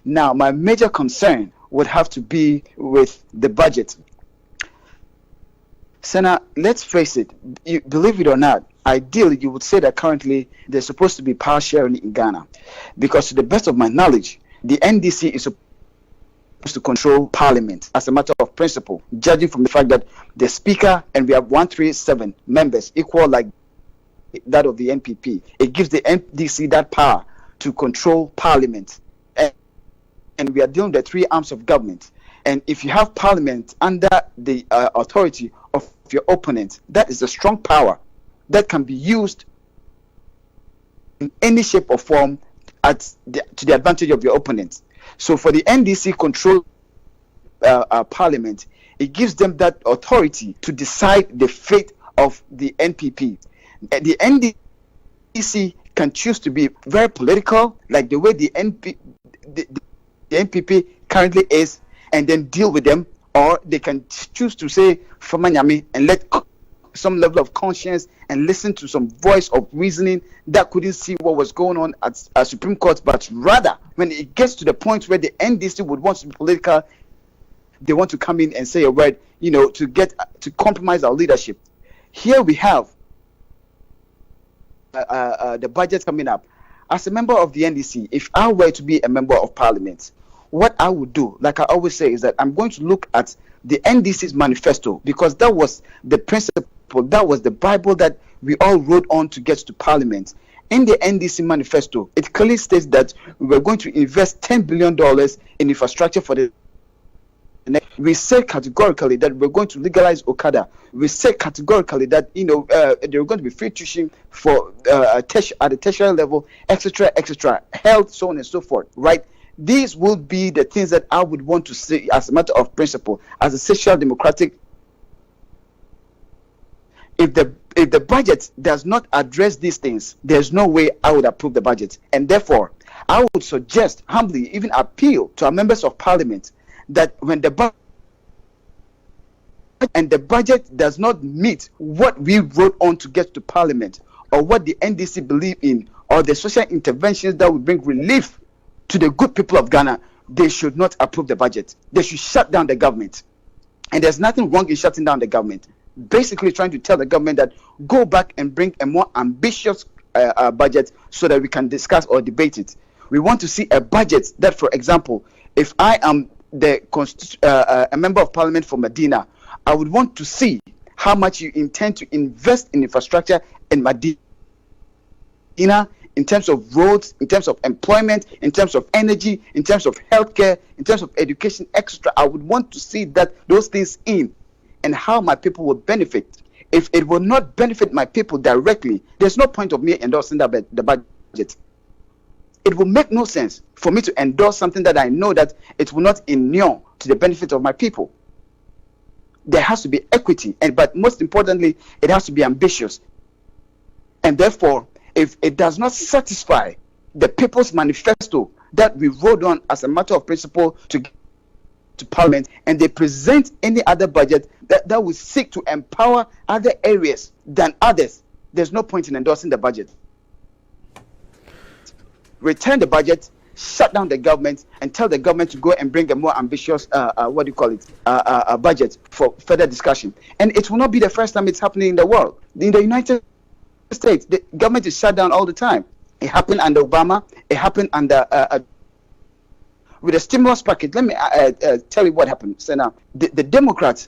Now, my major concern would have to be with the budget. Sena, let's face it, believe it or not, ideally you would say that currently there's supposed to be power sharing in Ghana, because to the best of my knowledge, the NDC is supposed to control parliament as a matter of principle, judging from the fact that the speaker, and we have 137 members, equal like that of the NPP. It gives the NDC that power to control parliament, and we are dealing with the three arms of government. And if you have parliament under the authority of your opponent, that is a strong power that can be used in any shape or form to the advantage of your opponent. So for the NDC control parliament, it gives them that authority to decide the fate of the NPP. The NDC can choose to be very political, like the way the NPP currently is, and then deal with them, or they can choose to say Famanyami and let some level of conscience and listen to some voice of reasoning that couldn't see what was going on at Supreme Court, but rather when it gets to the point where the NDC would want to be political, they want to come in and say a word, to compromise our leadership. Here we have the budget coming up. As a member of the NDC, if I were to be a member of parliament, what I would do, like I always say, is that I'm going to look at the NDC's manifesto, because that was the principle, that was the Bible that we all wrote on to get to parliament. In the NDC manifesto, it clearly states that we were going to invest $10 billion in infrastructure for the next. We said categorically that we're going to legalize Okada. We said categorically that there were going to be free tuition for at the tertiary level, etc., health, so on and so forth, right? These will be the things that I would want to see as a matter of principle, as a social democratic. If the budget does not address these things, there's no way I would approve the budget. And therefore, I would suggest, humbly, even appeal to our members of parliament, that when the budget does not meet what we wrote on to get to parliament, or what the NDC believe in, or the social interventions that will bring relief to the good people of Ghana, they should not approve the budget. They should shut down the government. And there's nothing wrong in shutting down the government. Basically trying to tell the government that go back and bring a more ambitious budget so that we can discuss or debate it. We want to see a budget that, for example, if I am a member of parliament for Medina, I would want to see how much you intend to invest in infrastructure in Medina, in terms of roads, in terms of employment, in terms of energy, in terms of healthcare, in terms of education, etc. I would want to see those things in, and how my people will benefit. If it will not benefit my people directly, there's no point of me endorsing the budget. It will make no sense for me to endorse something that I know that it will not inure to the benefit of my people. There has to be equity, but most importantly, it has to be ambitious. And therefore, if it does not satisfy the people's manifesto that we wrote on as a matter of principle to parliament, and they present any other budget that will seek to empower other areas than others, there's no point in endorsing the budget. Return the budget, shut down the government, and tell the government to go and bring a more ambitious budget for further discussion. And it will not be the first time it's happening in the world. In the United States, the government is shut down all the time. It happened under Obama. It happened under with the stimulus package. Let me tell you what happened. So now, the Democrats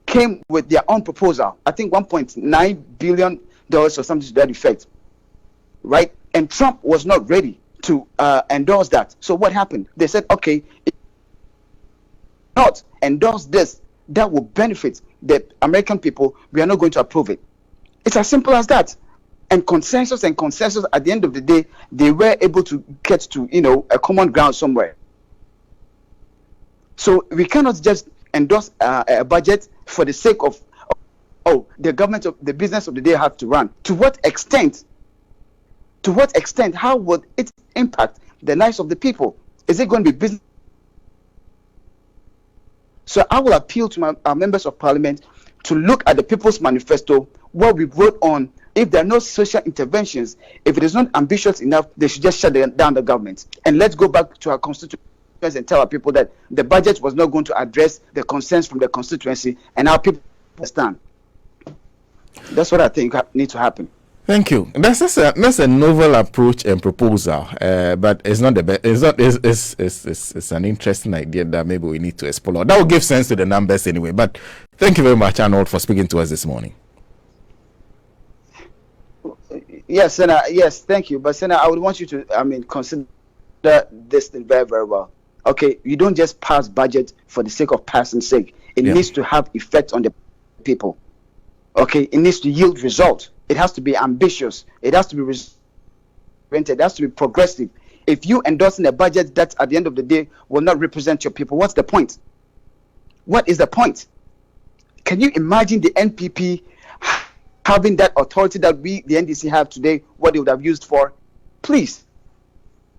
came with their own proposal. I think $1.9 billion or something to that effect, right? And Trump was not ready to endorse that. So what happened? They said, okay, not endorse this that will benefit the American people. We are not going to approve it. It's as simple as that. And consensus at the end of the day, they were able to get to a common ground somewhere. So we cannot just endorse a budget for the sake of the government of the business of the day have to run. To what extent? How would it impact the lives of the people? Is it going to be business? So I will appeal to our members of parliament to look at the People's Manifesto, what we wrote on If there are no social interventions, if it is not ambitious enough, they should just shut down the government. And let's go back to our constituency and tell our people that the budget was not going to address the concerns from the constituency, and our people understand. That's what I think needs to happen. Thank you. That's a novel approach and proposal, but it's not the best. It's an interesting idea that maybe we need to explore. That will give sense to the numbers anyway. But thank you very much, Arnold, for speaking to us this morning. Yes, Sena. Yes, thank you. But Sena, I would want you to, consider this thing very, very well. Okay, you don't just pass budget for the sake of passing sake. It needs to have effect on the people. Okay, it needs to yield result. It has to be ambitious. It has to be it has to be progressive. If you endorsing a budget that at the end of the day will not represent your people, what's the point? What is the point? Can you imagine the NPP having that authority that we, the NDC, have today, what they would have used for? Please.